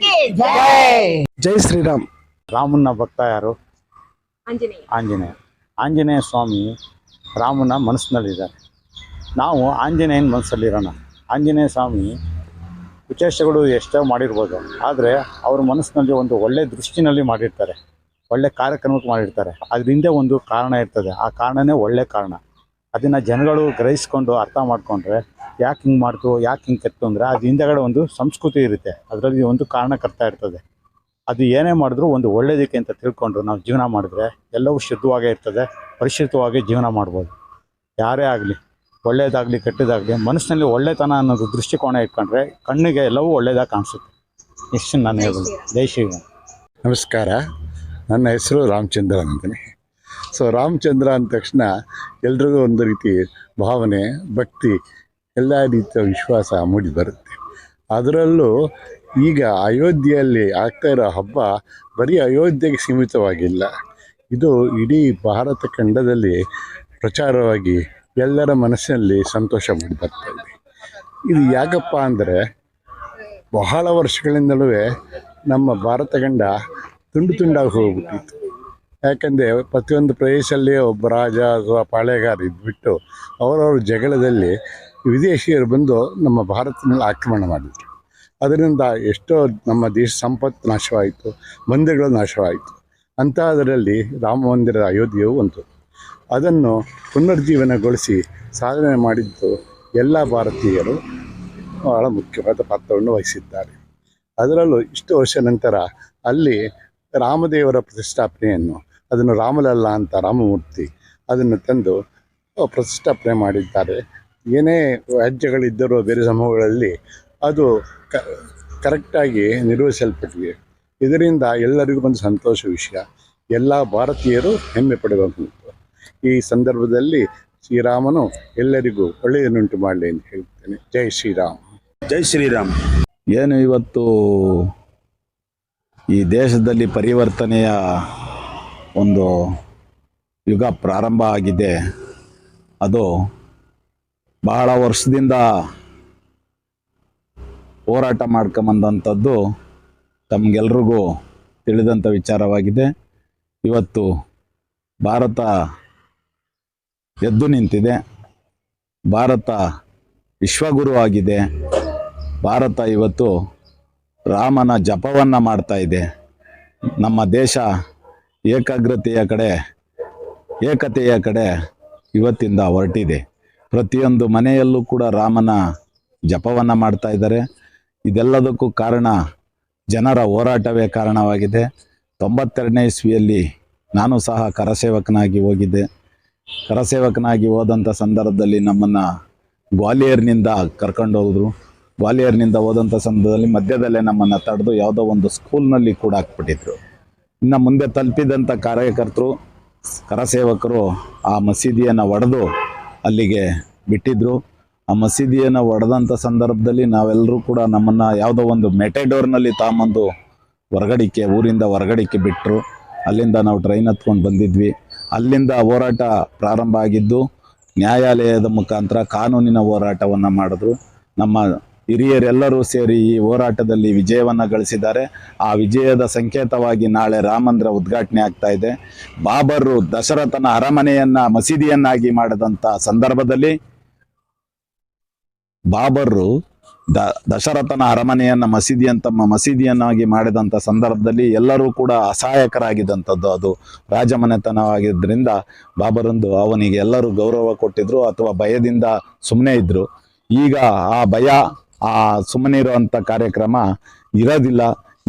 S10: ಜೈ.
S12: ಜೈ ಶ್ರೀರಾಮ್. ರಾಮನ ಭಕ್ತ ಯಾರು? ಆಂಜನೇಯ ಸ್ವಾಮಿ ರಾಮನ ಮನಸ್ಸಿನಲ್ಲಿದ್ದಾರೆ. ನಾವು ಆಂಜನೇಯನ ಮನಸ್ಸಲ್ಲಿರೋಣ. ಆಂಜನೇಯ ಸ್ವಾಮಿ ಉಚೇಷ್ಟಗಳು ಎಷ್ಟೋ ಮಾಡಿರ್ಬೋದು, ಆದರೆ ಅವ್ರ ಮನಸ್ಸಿನಲ್ಲಿ ಒಂದು ಒಳ್ಳೆಯ ದೃಷ್ಟಿನಲ್ಲಿ ಮಾಡಿರ್ತಾರೆ, ಒಳ್ಳೆ ಕಾರ್ಯಕ್ರಮಕ್ಕೆ ಮಾಡಿರ್ತಾರೆ. ಅದ್ರ ಹಿಂದೆ ಒಂದು ಕಾರಣ ಇರ್ತದೆ. ಆ ಕಾರಣನೇ ಒಳ್ಳೆ ಕಾರಣ. ಅದನ್ನು ಜನಗಳು ಗ್ರಹಿಸ್ಕೊಂಡು ಅರ್ಥ ಮಾಡಿಕೊಂಡ್ರೆ ಯಾಕೆ ಹಿಂಗೆ ಮಾಡ್ತು, ಯಾಕೆ ಹಿಂಗೆ ಕೆತ್ತು ಅಂದರೆ ಅದು ಹಿಂದೆಗಡೆ ಒಂದು ಸಂಸ್ಕೃತಿ ಇರುತ್ತೆ, ಅದರಲ್ಲಿ ಒಂದು ಕಾರಣಕರ್ತ ಇರ್ತದೆ. ಅದು ಏನೇ ಮಾಡಿದ್ರೂ ಒಂದು ಒಳ್ಳೆಯದಕ್ಕೆ ಅಂತ ತಿಳ್ಕೊಂಡು ನಾವು ಜೀವನ ಮಾಡಿದ್ರೆ ಎಲ್ಲವೂ ಶುದ್ಧವಾಗೇ ಇರ್ತದೆ, ಪರಿಶುದ್ಧವಾಗಿ ಜೀವನ ಮಾಡ್ಬೋದು. ಯಾರೇ ಆಗಲಿ, ಒಳ್ಳೆಯದಾಗಲಿ ಕೆಟ್ಟದಾಗಲಿ, ಮನಸ್ಸಿನಲ್ಲಿ ಒಳ್ಳೆತನ ಅನ್ನೋದು ದೃಷ್ಟಿಕೋನ ಇಟ್ಕೊಂಡ್ರೆ ಕಣ್ಣಿಗೆ ಎಲ್ಲವೂ ಒಳ್ಳೆಯದಾಗಿ ಕಾಣಿಸುತ್ತೆ. ಇಷ್ಟು ನಾನು ಹೇಳ್ಬೋದು. ಜೈ ಶ್ರೀರಾಮ್.
S13: ನಮಸ್ಕಾರ. ನನ್ನ ಹೆಸರು ರಾಮಚಂದ್ರ ಅಂತೀನಿ. ರಾಮಚಂದ್ರ ಅಂದ ತಕ್ಷಣ ಎಲ್ರಿಗೂ ಒಂದು ರೀತಿ ಭಾವನೆ, ಭಕ್ತಿ, ಎಲ್ಲ ರೀತಿಯ ವಿಶ್ವಾಸ ಮೂಡಿ ಬರುತ್ತೆ. ಅದರಲ್ಲೂ ಈಗ ಅಯೋಧ್ಯೆಯಲ್ಲಿ ಆಗ್ತಾ ಇರೋ ಹಬ್ಬ ಬರೀ ಅಯೋಧ್ಯೆಗೆ ಸೀಮಿತವಾಗಿಲ್ಲ, ಇದು ಇಡೀ ಭಾರತ ಖಂಡದಲ್ಲಿ ಪ್ರಚಾರವಾಗಿ ಎಲ್ಲರ ಮನಸ್ಸಿನಲ್ಲಿ ಸಂತೋಷ ಮೂಡಿ ಬರ್ತಾ ಇದೆ. ಇದು ಯಾಕಪ್ಪ ಅಂದರೆ ಬಹಳ ವರ್ಷಗಳಿಂದಲೂ ನಮ್ಮ ಭಾರತ ಖಂಡ ತುಂಡು ತುಂಡಾಗಿ ಹೋಗ್ಬಿಟ್ಟಿತ್ತು. ಯಾಕಂದರೆ ಪ್ರತಿಯೊಂದು ಪ್ರದೇಶದಲ್ಲಿ ಒಬ್ಬ ರಾಜ ಅಥವಾ ಪಾಳೆಗಾರ ಇದ್ಬಿಟ್ಟು ಅವರವ್ರ ಜಗಳದಲ್ಲಿ ವಿದೇಶಿಯರು ಬಂದು ನಮ್ಮ ಭಾರತದ ಮೇಲೆ ಆಕ್ರಮಣ ಮಾಡಿದರು. ಅದರಿಂದ ಎಷ್ಟೋ ನಮ್ಮ ದೇಶ ಸಂಪತ್ತು ನಾಶವಾಯಿತು, ಮಂದಿರಗಳು ನಾಶವಾಯಿತು. ಅಂಥದ್ರಲ್ಲಿ ರಾಮ ಮಂದಿರ ಅಯೋಧ್ಯೆಯು ಒಂದು. ಅದನ್ನು ಪುನರ್ಜೀವನಗೊಳಿಸಿ ಸಾಧನೆ ಮಾಡಿದ್ದು ಎಲ್ಲ ಭಾರತೀಯರು ಬಹಳ ಮುಖ್ಯವಾದ ಪಾತ್ರವನ್ನು ವಹಿಸಿದ್ದಾರೆ. ಅದರಲ್ಲೂ ಇಷ್ಟು ವರ್ಷ ನಂತರ ಅಲ್ಲಿ ರಾಮದೇವರ ಪ್ರತಿಷ್ಠಾಪನೆಯನ್ನು, ಅದನ್ನು ರಾಮಲಲ್ಲ ಅಂತ ರಾಮಮೂರ್ತಿ ಅದನ್ನು ತಂದು ಪ್ರತಿಷ್ಠಾಪನೆ ಮಾಡಿದ್ದಾರೆ. ಏನೇ ವ್ಯಾಜ್ಯಗಳಿದ್ದರೂ ಬೇರೆ ಸಮೂಹಗಳಲ್ಲಿ ಅದು ಕರೆಕ್ಟಾಗಿ ನಿರ್ವಹಿಸಲ್ಪಟ್ಟಿವೆ. ಇದರಿಂದ ಎಲ್ಲರಿಗೂ ಒಂದು ಸಂತೋಷ ವಿಷಯ, ಎಲ್ಲ ಭಾರತೀಯರು ಹೆಮ್ಮೆ ಪಡುವಂಥದ್ದು. ಈ ಸಂದರ್ಭದಲ್ಲಿ ಶ್ರೀರಾಮನು ಎಲ್ಲರಿಗೂ ಒಳ್ಳೆಯದನ್ನುಂಟು ಮಾಡಲಿ ಅಂತ ಹೇಳ್ತೇನೆ. ಜೈ ಶ್ರೀರಾಮ್.
S14: ಜೈ ಶ್ರೀರಾಮ್. ಏನು ಇವತ್ತು ಈ ದೇಶದಲ್ಲಿ ಪರಿವರ್ತನೆಯ ಒಂದು ಯುಗ ಪ್ರಾರಂಭ ಆಗಿದೆ. ಅದು ಬಹಳ ವರ್ಷದಿಂದ ಹೋರಾಟ ಮಾಡ್ಕೊಂಬಂದಂಥದ್ದು ತಮಗೆಲ್ರಿಗೂ ತಿಳಿದಂಥ ವಿಚಾರವಾಗಿದೆ. ಇವತ್ತು ಭಾರತ ಎದ್ದು ನಿಂತಿದೆ. ಭಾರತ ವಿಶ್ವಗುರು ಆಗಿದೆ. ಭಾರತ ಇವತ್ತು ರಾಮನ ಜಪವನ್ನು ಮಾಡ್ತಾ ಇದೆ. ನಮ್ಮ ದೇಶ ಏಕಾಗ್ರತೆಯ ಕಡೆ, ಏಕತೆಯ ಕಡೆ ಇವತ್ತಿಂದ ಹೊರಟಿದೆ. ಪ್ರತಿಯೊಂದು ಮನೆಯಲ್ಲೂ ಕೂಡ ರಾಮನ ಜಪವನ್ನು ಮಾಡ್ತಾ ಇದ್ದಾರೆ. ಇದೆಲ್ಲದಕ್ಕೂ ಕಾರಣ ಜನರ ಹೋರಾಟವೇ ಕಾರಣವಾಗಿದೆ. 92ನೇ ಇಸ್ವಿಯಲ್ಲಿ ನಾನು ಸಹ ಕರಸೇವಕನಾಗಿ ಹೋಗಿದ್ದೆ. ಕರಸೇವಕನಾಗಿ ಹೋದಂಥ ಸಂದರ್ಭದಲ್ಲಿ ನಮ್ಮನ್ನು ಗ್ವಾಲಿಯರ್ನಿಂದ ಕರ್ಕೊಂಡೋದ್ರು. ಗ್ವಾಲಿಯರ್ನಿಂದ ಹೋದಂಥ ಸಂದರ್ಭದಲ್ಲಿ ಮಧ್ಯದಲ್ಲೇ ನಮ್ಮನ್ನು ತಡೆದು ಯಾವುದೋ ಒಂದು ಸ್ಕೂಲ್ನಲ್ಲಿ ಕೂಡ ಹಾಕ್ಬಿಟ್ಟಿದ್ರು. ಇನ್ನು ಮುಂದೆ ತಲುಪಿದಂಥ ಕಾರ್ಯಕರ್ತರು, ಕರಸೇವಕರು ಆ ಮಸೀದಿಯನ್ನು ಒಡೆದು ಅಲ್ಲಿಗೆ ಬಿಟ್ಟಿದ್ದರು. ಆ ಮಸೀದಿಯನ್ನು ಒಡೆದಂಥ ಸಂದರ್ಭದಲ್ಲಿ ನಾವೆಲ್ಲರೂ ಕೂಡ ನಮ್ಮನ್ನು ಯಾವುದೋ ಒಂದು ಮೆಟೆಡೋರ್ನಲ್ಲಿ ತಗೊಂಬಂದು ಊರಿಂದ ಹೊರಗಡೆಗೆ ಬಿಟ್ಟರು. ಅಲ್ಲಿಂದ ನಾವು ಟ್ರೈನ್ ಹತ್ಕೊಂಡು ಬಂದಿದ್ವಿ. ಅಲ್ಲಿಂದ ಹೋರಾಟ ಪ್ರಾರಂಭ ಆಗಿದ್ದು ನ್ಯಾಯಾಲಯದ ಮುಖಾಂತರ ಕಾನೂನಿನ ಹೋರಾಟವನ್ನು ಮಾಡಿದ್ರು. ನಮ್ಮ ಹಿರಿಯರೆಲ್ಲರೂ ಸೇರಿ ಈ ಹೋರಾಟದಲ್ಲಿ ವಿಜಯವನ್ನು ಗಳಿಸಿದ್ದಾರೆ. ಆ ವಿಜಯದ ಸಂಕೇತವಾಗಿ ನಾಳೆ ರಾಮ ಮಂದಿರ ಉದ್ಘಾಟನೆ ಆಗ್ತಾ ಇದೆ. ಬಾಬರು ದಶರಥನ ಅರಮನೆಯನ್ನು ಮಸೀದಿಯನ್ನಾಗಿ ಮಾಡಿದಂಥ ಸಂದರ್ಭದಲ್ಲಿ ಬಾಬರು ದಶರಥನ ಅರಮನೆಯನ್ನು ಮಸೀದಿಯನ್ನಾಗಿ ಮಾಡಿದಂಥ ಸಂದರ್ಭದಲ್ಲಿ ಎಲ್ಲರೂ ಕೂಡ ಅಸಹಾಯಕರಾಗಿದ್ದಂಥದ್ದು. ಅದು ರಾಜಮನೆತನವಾಗಿದ್ದರಿಂದ ಬಾಬರಂದು ಅವನಿಗೆ ಎಲ್ಲರೂ ಗೌರವ ಕೊಟ್ಟಿದ್ರು ಅಥವಾ ಭಯದಿಂದ ಸುಮ್ಮನೆ ಇದ್ದರು. ಈಗ ಆ ಭಯ ಸುಮ್ಮನಿರುವಂಥ ಕಾರ್ಯಕ್ರಮ ಇರೋದಿಲ್ಲ.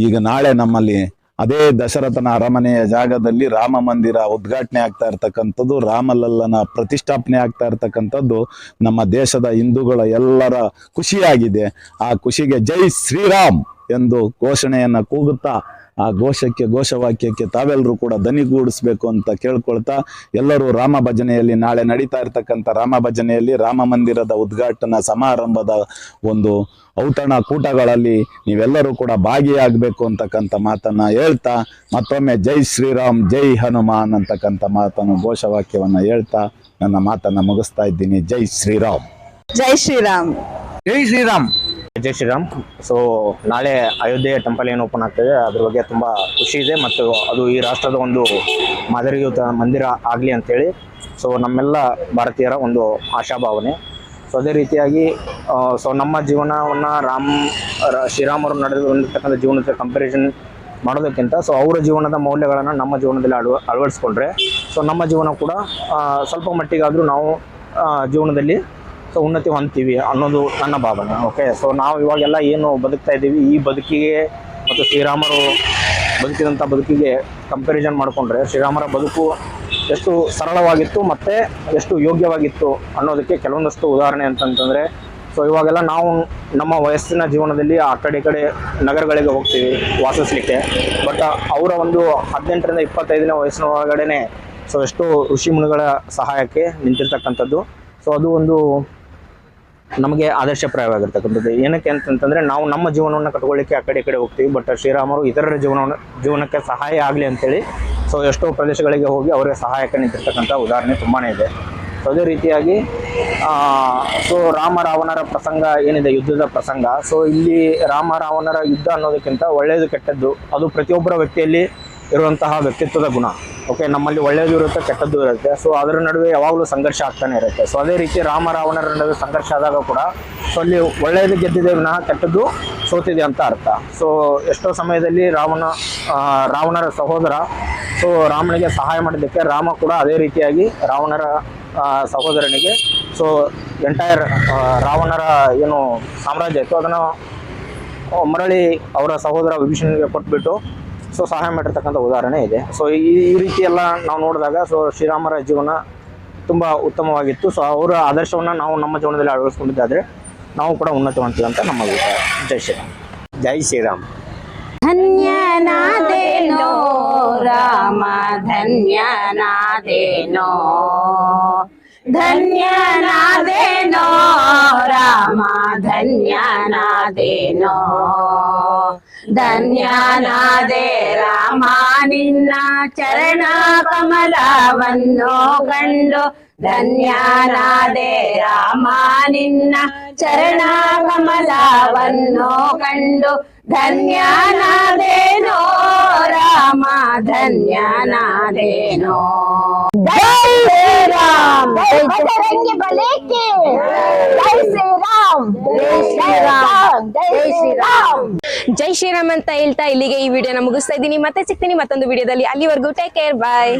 S14: ಈಗ ನಾಳೆ ನಮ್ಮಲ್ಲಿ ಅದೇ ದಶರಥನ ಅರಮನೆಯ ಜಾಗದಲ್ಲಿ ರಾಮ ಮಂದಿರ ಉದ್ಘಾಟನೆ ಆಗ್ತಾ ಇರ್ತಕ್ಕಂಥದ್ದು, ರಾಮಲಲ್ಲನ ಪ್ರತಿಷ್ಠಾಪನೆ ಆಗ್ತಾ ಇರ್ತಕ್ಕಂಥದ್ದು ನಮ್ಮ ದೇಶದ ಹಿಂದೂಗಳ ಎಲ್ಲರ ಖುಷಿಯಾಗಿದೆ. ಆ ಖುಷಿಗೆ ಜೈ ಶ್ರೀರಾಮ್ ಎಂದು ಘೋಷಣೆಯನ್ನು ಕೂಗುತ್ತಾ ಆ ಘೋಷವಾಕ್ಯಕ್ಕೆ ತಾವೆಲ್ಲರೂ ಕೂಡ ದನಿಗೂಡಿಸ್ಬೇಕು ಅಂತ ಕೇಳ್ಕೊಳ್ತಾ ಎಲ್ಲರೂ ರಾಮ ಭಜನೆಯಲ್ಲಿ ನಾಳೆ ನಡೀತಾ ಇರ್ತಕ್ಕಂಥ ರಾಮ ಭಜನೆಯಲ್ಲಿ ರಾಮ ಮಂದಿರದ ಉದ್ಘಾಟನಾ ಸಮಾರಂಭದ ಒಂದು ಔತಣ ಕೂಟಗಳಲ್ಲಿ ನೀವೆಲ್ಲರೂ ಕೂಡ ಭಾಗಿಯಾಗಬೇಕು ಅಂತಕ್ಕಂಥ ಮಾತನ್ನು ಹೇಳ್ತಾ ಮತ್ತೊಮ್ಮೆ ಜೈ ಶ್ರೀರಾಮ್ ಜೈ ಹನುಮಾನ್ ಅಂತಕ್ಕಂಥ ಮಾತನ್ನು ಘೋಷವಾಕ್ಯವನ್ನು ಹೇಳ್ತಾ ನನ್ನ ಮಾತನ್ನು ಮುಗಿಸ್ತಾ ಇದ್ದೀನಿ. ಜೈ ಶ್ರೀರಾಮ್.
S8: ಜೈ ಶ್ರೀರಾಮ್.
S15: ಜೈ ಶ್ರೀರಾಮ್.
S16: ಜೈ ಶ್ರೀರಾಮ್. ಸೊ ನಾಳೆ ಅಯೋಧ್ಯೆ ಟೆಂಪಲ್ ಏನು ಓಪನ್ ಆಗ್ತದೆ ಅದ್ರ ಬಗ್ಗೆ ತುಂಬ ಖುಷಿ ಇದೆ ಮತ್ತು ಅದು ಈ ರಾಷ್ಟ್ರದ ಒಂದು ಮಾದರಿಯುತ ಮಂದಿರ ಆಗಲಿ ಅಂಥೇಳಿ ಸೊ ನಮ್ಮೆಲ್ಲ ಭಾರತೀಯರ ಒಂದು ಆಶಾಭಾವನೆ. ಸೊ ಅದೇ ರೀತಿಯಾಗಿ ಸೊ ನಮ್ಮ ಜೀವನವನ್ನು ಶ್ರೀರಾಮರು ನಡೆದಿರ್ತಕ್ಕಂಥ ಜೀವನದ ಕಂಪ್ಯಾರಿಸನ್ ಮಾಡೋದಕ್ಕಿಂತ ಸೊ ಅವರ ಜೀವನದ ಮೌಲ್ಯಗಳನ್ನು ನಮ್ಮ ಜೀವನದಲ್ಲಿ ಅಳವಡಿಸ್ಕೊಂಡ್ರೆ ಸೊ ನಮ್ಮ ಜೀವನ ಕೂಡ ಸ್ವಲ್ಪ ಮಟ್ಟಿಗಾದರೂ ನಾವು ಜೀವನದಲ್ಲಿ ಸೊ ಉನ್ನತಿ ಹೊಂದ್ತೀವಿ ಅನ್ನೋದು ನನ್ನ ಭಾವನೆ. ಓಕೆ, ಸೊ ನಾವು ಇವಾಗೆಲ್ಲ ಏನು ಬದುಕ್ತಾ ಇದ್ದೀವಿ ಈ ಬದುಕಿಗೆ ಮತ್ತು ಶ್ರೀರಾಮರು ಬದುಕಿದಂಥ ಬದುಕಿಗೆ ಕಂಪ್ಯಾರಿಸನ್ ಮಾಡಿಕೊಂಡ್ರೆ ಶ್ರೀರಾಮರ ಬದುಕು ಎಷ್ಟು ಸರಳವಾಗಿತ್ತು ಮತ್ತು ಎಷ್ಟು ಯೋಗ್ಯವಾಗಿತ್ತು ಅನ್ನೋದಕ್ಕೆ ಕೆಲವೊಂದಷ್ಟು ಉದಾಹರಣೆ ಅಂತಂತಂದರೆ ಸೊ ಇವಾಗೆಲ್ಲ ನಾವು ನಮ್ಮ ವಯಸ್ಸಿನ ಜೀವನದಲ್ಲಿ ಆ ಕಡೆ ನಗರಗಳಿಗೆ ಹೋಗ್ತೀವಿ ವಾಸಿಸಲಿಕ್ಕೆ. ಬಟ್ ಅವರ ಒಂದು 18ರಿಂದ 25ನೇ ವಯಸ್ಸಿನ ಒಳಗಡೆ ಸೊ ಎಷ್ಟೋ ಋಷಿ ಮುನಿಗಳ ಸಹಾಯಕ್ಕೆ ನಿಂತಿರ್ತಕ್ಕಂಥದ್ದು. ಸೊ ಅದು ಒಂದು ನಮಗೆ ಆದರ್ಶಪ್ರಾಯವಾಗಿರ್ತಕ್ಕಂಥದ್ದು. ಏನಕ್ಕೆ ಅಂತಂತಂದರೆ ನಾವು ನಮ್ಮ ಜೀವನವನ್ನು ಕಟ್ಕೊಳ್ಳಿಕ್ಕೆ ಆ ಕಡೆ ಹೋಗ್ತೀವಿ. ಬಟ್ ಶ್ರೀರಾಮರು ಇತರರ ಜೀವನಕ್ಕೆ ಸಹಾಯ ಆಗಲಿ ಅಂಥೇಳಿ ಸೊ ಎಷ್ಟೋ ಪ್ರದೇಶಗಳಿಗೆ ಹೋಗಿ ಅವರಿಗೆ ಸಹಾಯಕ್ಕೆ ನಿಂತಿರ್ತಕ್ಕಂಥ ಉದಾಹರಣೆ ತುಂಬಾ ಇದೆ. ಸೊ ಅದೇ ರೀತಿಯಾಗಿ ಸೊ ರಾಮ ರಾವಣರ ಪ್ರಸಂಗ ಏನಿದೆ, ಯುದ್ಧದ ಪ್ರಸಂಗ, ಸೊ ಇಲ್ಲಿ ರಾಮ ರಾವಣರ ಯುದ್ಧ ಅನ್ನೋದಕ್ಕಿಂತ ಒಳ್ಳೆಯದು ಕೆಟ್ಟದ್ದು ಅದು ಪ್ರತಿಯೊಬ್ಬರ ವ್ಯಕ್ತಿಯಲ್ಲಿ ಇರುವಂತಹ ವ್ಯಕ್ತಿತ್ವದ ಗುಣ. ಓಕೆ, ನಮ್ಮಲ್ಲಿ ಒಳ್ಳೆಯದು ಇರುತ್ತೆ, ಕೆಟ್ಟದ್ದು ಇರುತ್ತೆ. ಸೊ ಅದರ ನಡುವೆ ಯಾವಾಗಲೂ ಸಂಘರ್ಷ ಆಗ್ತಾನೆ ಇರುತ್ತೆ. ಸೊ ಅದೇ ರೀತಿ ರಾಮ ರಾವಣರ ನಡುವೆ ಸಂಘರ್ಷ ಆದಾಗ ಕೂಡ ಸೊ ಅಲ್ಲಿ ಒಳ್ಳೆಯದು ಗೆದ್ದಿದೆ ವಿನಃ ಕೆಟ್ಟದ್ದು ಸೋತಿದೆ ಅಂತ ಅರ್ಥ. ಸೊ ಎಷ್ಟೋ ಸಮಯದಲ್ಲಿ ರಾವಣರ ಸಹೋದರ ಸೊ ರಾಮನಿಗೆ ಸಹಾಯ ಮಾಡಿದ್ದಕ್ಕೆ ರಾಮ ಕೂಡ ಅದೇ ರೀತಿಯಾಗಿ ರಾವಣರ ಸಹೋದರನಿಗೆ ಸೊ ಎಂಟೈರ್ ರಾವಣರ ಏನು ಸಾಮ್ರಾಜ್ಯ ಇತ್ತು ಅದನ್ನು ಮರಳಿ ಅವರ ಸಹೋದರ ವಿಭೀಷಣನಿಗೆ ಕೊಟ್ಬಿಟ್ಟು ಸೊ ಸಹಾಯ ಮಾಡಿರ್ತಕ್ಕಂಥ ಉದಾಹರಣೆ ಇದೆ. ಸೊ ಈ ರೀತಿ ಎಲ್ಲ ನಾವು ನೋಡಿದಾಗ ಸೊ ಶ್ರೀರಾಮರ ಜೀವನ ತುಂಬ ಉತ್ತಮವಾಗಿತ್ತು. ಸೊ ಅವರ ಆದರ್ಶವನ್ನು ನಾವು ನಮ್ಮ ಜೀವನದಲ್ಲಿ ಅಳವಡಿಸ್ಕೊಂಡಿದ್ದಾದರೆ ನಾವು ಕೂಡ ಉನ್ನತಿ ಹೊಂದ್ತೀವಿ ಅಂತ ನಮ್ಮ ಅಭಿಪ್ರಾಯ. ಜೈ ಶ್ರೀರಾಮ್.
S15: ಜೈ ಶ್ರೀರಾಮ್.
S17: ಧನ್ಯನಾದೇನೋ ರಾಮ ಧನ್ಯನಾದೇನೋ, ಧನ್ಯನಾದೇನೋ ರಾಮ ಧನ್ಯನಾದೇನೋ, ಧನ್ಯನಾದೆ ರಾಮ ನಿನ್ನ ಚರಣ ಕಮಲವನ್ನು ಕಂಡು, ಧನ್ಯನಾದೆ ರಾಮ ನಿನ್ನ ಚರಣ ಕಮಲವನ್ನು ಕಂಡು, ಧನ್ಯನಾದೇನೋ ರಾಮ ಧನ್ಯನಾದೇನೋ. ಜೈ ಶ್ರೀರಾಮ್.
S11: ಬಜರಂಗಿ ಬಲೇಕೆ ಜೈ ಶ್ರೀರಾಮ್. ಜೈ ಶ್ರೀರಾಮ್. ಜೈ ಶ್ರೀರಾಮ್.
S1: ಜೈ ಶ್ರೀರಾಮ್ ಅಂತ ಹೇಳ್ತಾ ಇಲ್ಲಿಗೆ ಈ ವಿಡಿಯೋನ ಮುಗಿಸ್ತಾ ಇದ್ದೀನಿ. ಮತ್ತೆ ಸಿಗ್ತೀನಿ ಮತ್ತೊಂದು ವಿಡಿಯೋದಲ್ಲಿ. ಅಲ್ಲಿವರೆಗೂ ಟೇಕ್ ಕೇರ್, ಬಾಯ್.